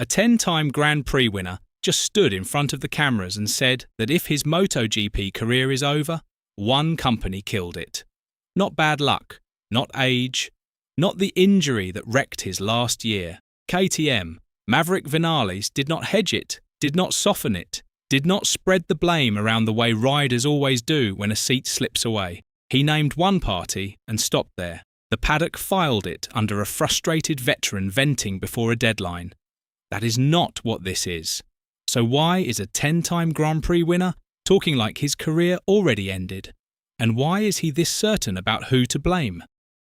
A 10-time Grand Prix winner just stood in front of the cameras and said that if his MotoGP career is over, one company killed it. Not bad luck, not age, not the injury that wrecked his last year. KTM, Maverick Vinales, did not hedge it, did not soften it, did not spread the blame around the way riders always do when a seat slips away. He named one party and stopped there. The paddock filed it under a frustrated veteran venting before a deadline. That is not what this is. So why is a 10-time Grand Prix winner talking like his career already ended? And why is he this certain about who to blame?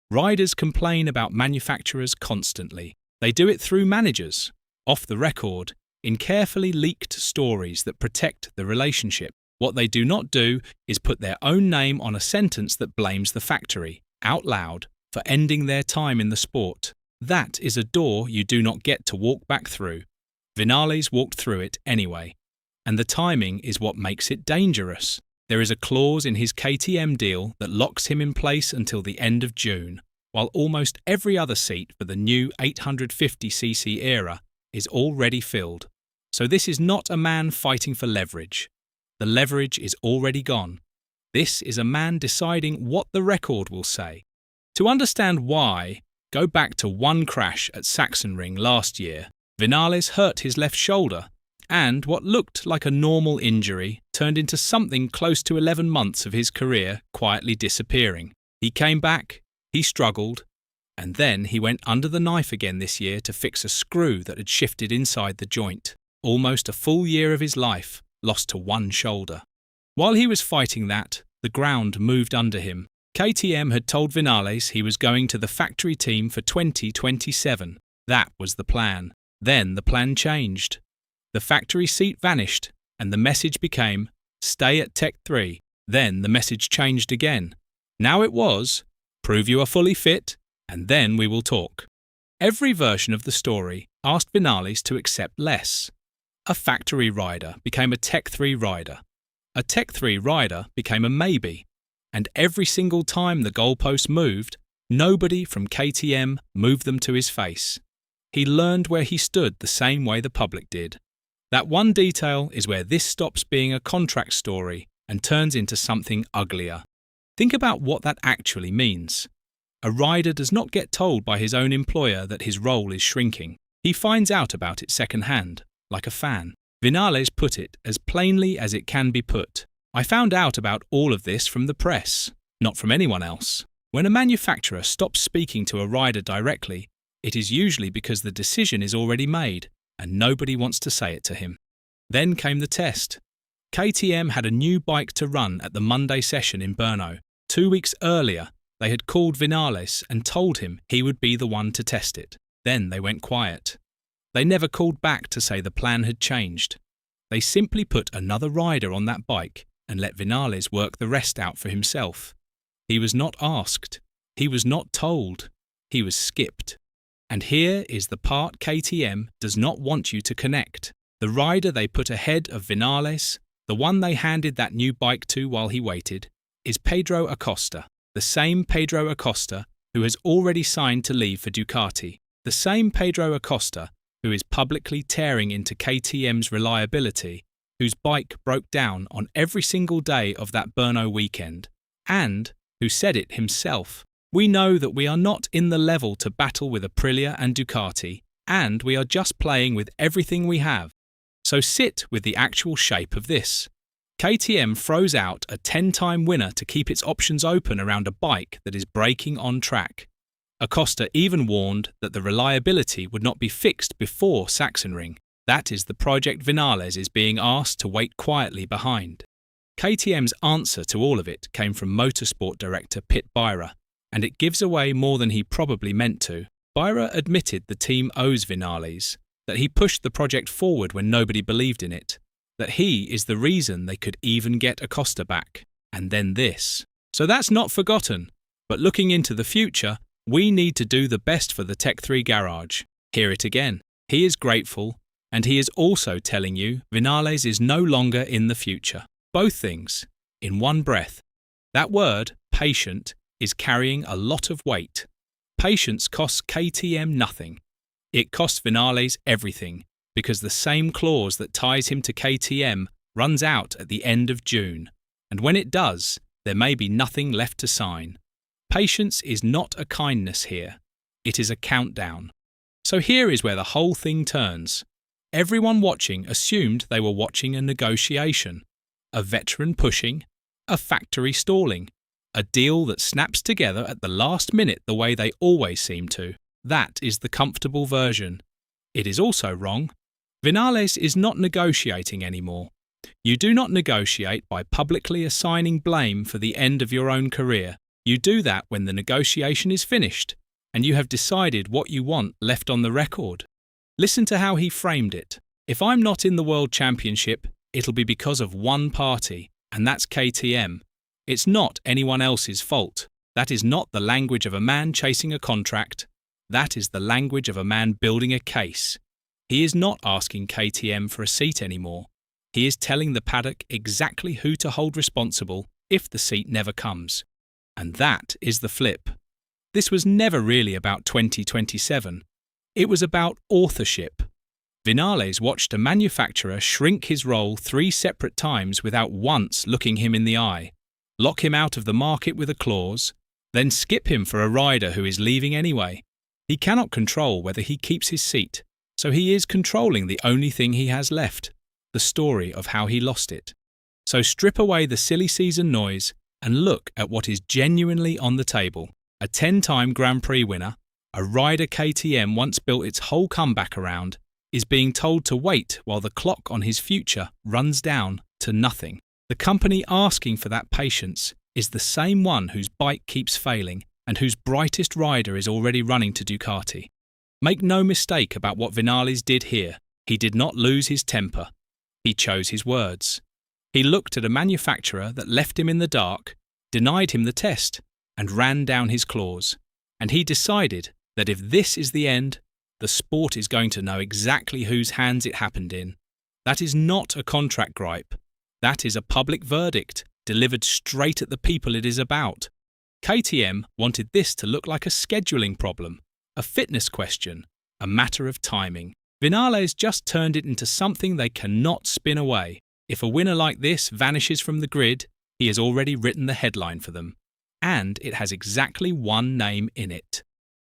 Riders complain about manufacturers constantly. They do it through managers, off the record, in carefully leaked stories that protect the relationship. What they do not do is put their own name on a sentence that blames the factory, out loud, for ending their time in the sport. That is a door you do not get to walk back through. Vinales walked through it anyway. And the timing is what makes it dangerous. There is a clause in his KTM deal that locks him in place until the end of June, while almost every other seat for the new 850cc era is already filled. So this is not a man fighting for leverage. The leverage is already gone. This is a man deciding what the record will say. To understand why, go back to one crash at Sachsenring last year. Vinales hurt his left shoulder, and what looked like a normal injury turned into something close to 11 months of his career quietly disappearing. He came back, he struggled, and then he went under the knife again this year to fix a screw that had shifted inside the joint. Almost a full year of his life lost to one shoulder. While he was fighting that, the ground moved under him. KTM had told Vinales he was going to the factory team for 2027. That was the plan. Then the plan changed. The factory seat vanished, and the message became, stay at Tech3. Then the message changed again. Now it was, prove you are fully fit, and then we will talk. Every version of the story asked Vinales to accept less. A factory rider became a Tech3 rider. A Tech3 rider became a maybe. And every single time the goalposts moved, nobody from KTM moved them to his face. He learned where he stood the same way the public did. That one detail is where this stops being a contract story and turns into something uglier. Think about what that actually means. A rider does not get told by his own employer that his role is shrinking. He finds out about it secondhand, like a fan. Vinales put it as plainly as it can be put. I found out about all of this from the press, not from anyone else. When a manufacturer stops speaking to a rider directly, it is usually because the decision is already made and nobody wants to say it to him. Then came the test. KTM had a new bike to run at the Monday session in Brno. 2 weeks earlier, they had called Vinales and told him he would be the one to test it. Then they went quiet. They never called back to say the plan had changed. They simply put another rider on that bike and let Vinales work the rest out for himself. He was not asked. He was not told. He was skipped. And here is the part KTM does not want you to connect. The rider they put ahead of Vinales, the one they handed that new bike to while he waited, is Pedro Acosta, the same Pedro Acosta who has already signed to leave for Ducati, the same Pedro Acosta who is publicly tearing into KTM's reliability, whose bike broke down on every single day of that Brno weekend, and who said it himself. We know that we are not in the level to battle with Aprilia and Ducati, and we are just playing with everything we have. So sit with the actual shape of this. KTM throws out a 10-time winner to keep its options open around a bike that is breaking on track. Acosta even warned that the reliability would not be fixed before Sachsenring. That is the project Vinales is being asked to wait quietly behind. KTM's answer to all of it came from motorsport director Pit Beirer, and it gives away more than he probably meant to. Beirer admitted the team owes Vinales, that he pushed the project forward when nobody believed in it, that he is the reason they could even get Acosta back, and then this. So that's not forgotten, but looking into the future, we need to do the best for the Tech3 garage. Hear it again. He is grateful, and he is also telling you Vinales is no longer in the future. Both things, in one breath. That word, patient, is carrying a lot of weight. Patience costs KTM nothing. It costs Vinales everything, because the same clause that ties him to KTM runs out at the end of June, and when it does, there may be nothing left to sign. Patience is not a kindness here. It is a countdown. So here is where the whole thing turns. Everyone watching assumed they were watching a negotiation, a veteran pushing, a factory stalling, a deal that snaps together at the last minute the way they always seem to. That is the comfortable version. It is also wrong. Vinales is not negotiating anymore. You do not negotiate by publicly assigning blame for the end of your own career. You do that when the negotiation is finished and you have decided what you want left on the record. Listen to how he framed it. If I'm not in the World Championship, it'll be because of one party, and that's KTM. It's not anyone else's fault. That is not the language of a man chasing a contract. That is the language of a man building a case. He is not asking KTM for a seat anymore. He is telling the paddock exactly who to hold responsible if the seat never comes. And that is the flip. This was never really about 2027. It was about authorship. Vinales watched a manufacturer shrink his role 3 separate times without once looking him in the eye, lock him out of the market with a clause, then skip him for a rider who is leaving anyway. He cannot control whether he keeps his seat, so he is controlling the only thing he has left, the story of how he lost it. So strip away the silly season noise and look at what is genuinely on the table. A 10-time Grand Prix winner, a rider KTM once built its whole comeback around, is being told to wait while the clock on his future runs down to nothing. The company asking for that patience is the same one whose bike keeps failing and whose brightest rider is already running to Ducati. Make no mistake about what Vinales did here. He did not lose his temper. He chose his words. He looked at a manufacturer that left him in the dark, denied him the test, and ran down his clause. And he decided that if this is the end, the sport is going to know exactly whose hands it happened in. That is not a contract gripe. That is a public verdict delivered straight at the people it is about. KTM wanted this to look like a scheduling problem, a fitness question, a matter of timing. Vinales just turned it into something they cannot spin away. If a winner like this vanishes from the grid, he has already written the headline for them. And it has exactly one name in it.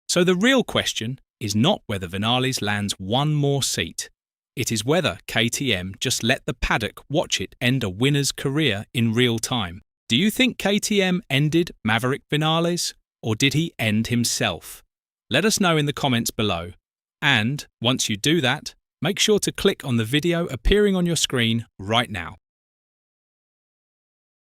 So the real question is not whether Vinales lands one more seat. It is whether KTM just let the paddock watch it end a winner's career in real time. Do you think KTM ended Maverick Vinales, or did he end himself? Let us know in the comments below. And once you do that, make sure to click on the video appearing on your screen right now.